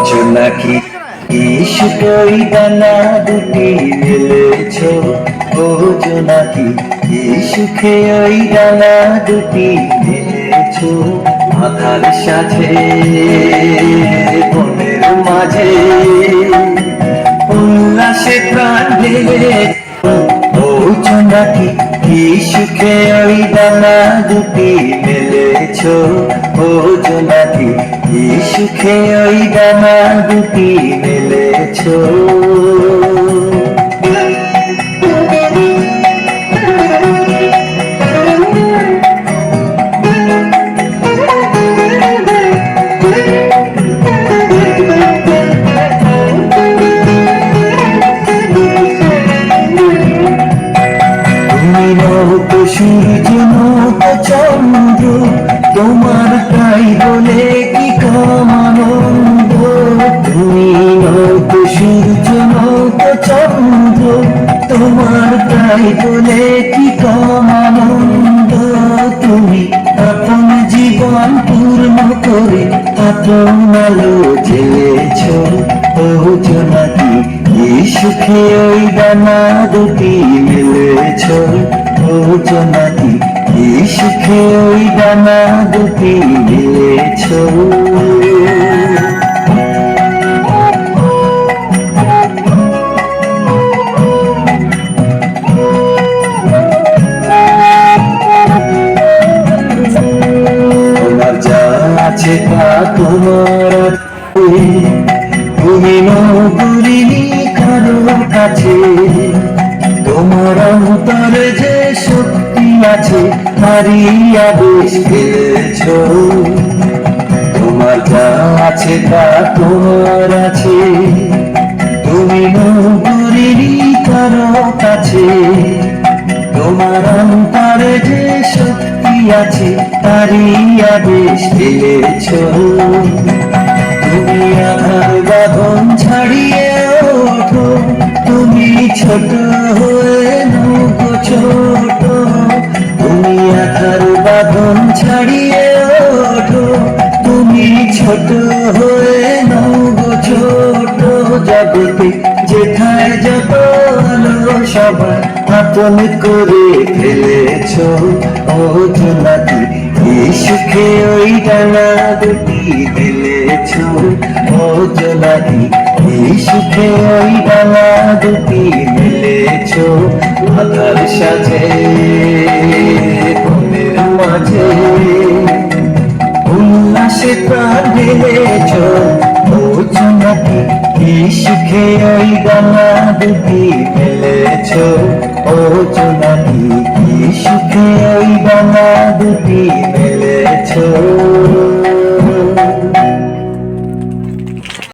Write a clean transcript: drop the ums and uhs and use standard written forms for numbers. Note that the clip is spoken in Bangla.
জোনাকি ইশুকই দানা দুটি মেলেছ, ও জোনাকি ইসুখে ওই দানা দুটি মেলেছ। আধার সাথে বনের মাঝে উল্লাসে প্রাণ ঢেলে, ও জোনাকি ইসুখে ওই দানা দুটি মেলেছ, ও জোনাকি ইসুখে ওই দানা দুটি মেলেছ। সূর্য নৌকো চন্দ্র তোমার তাই বলে কি কম আনন্দ। তুমি নৌকো সূর্য নৌকো চন্দ্র তোমার তাই বলে কি কম আনন্দ। তুমি আপন জীবন পূর্ণ করে আপন আলো জ্বেলেছ, ও জোনাকি ইসুখে ওই দানা দুটি মেলেছ, ও জোনাকি ইসুখে ওই দানা দুটি মেলেছ। তোমার যা আছে তা তোমার আছে, তুমি নগরী কারো কাছে। তোমার অন্তরে যে শক্তি আছে হারিয়া বেশ ফেলেছ। তোমার যা আছে তা তোমার আছে, তুমি নগরী কারো কাছে। তোমার অন্তরে যে শক্তি আছে হারিয়া বেশ ফেলেছ। তুমি আধার বাঁধন ছাড়িয়ে ওঠো, তুমি ছোট হয়ে নৌকো ছোট। তুমি আধার বাঁধন ছাড়িয়ে ওঠো, তুমি ছোট হয়ে নৌকো ছোট। জগতে যেথায় যত আলো সবাই আপন করে ফেলেছ, ও জোনাকি ইসুখে ওই ডানা দুটি মেলেছ, ও জোনাকি ইসুখে ওই ডানা দুটি মেলেছ। আধার সাথে বনের মাঝে উল্লাসে প্রাণ ঢেলেছ, ও জোনাকি ইসুখে ওই ডানা দুটি মেলেছ, ও জোনাকি ইসুখে ওই ডানা দুটি মেলেছ।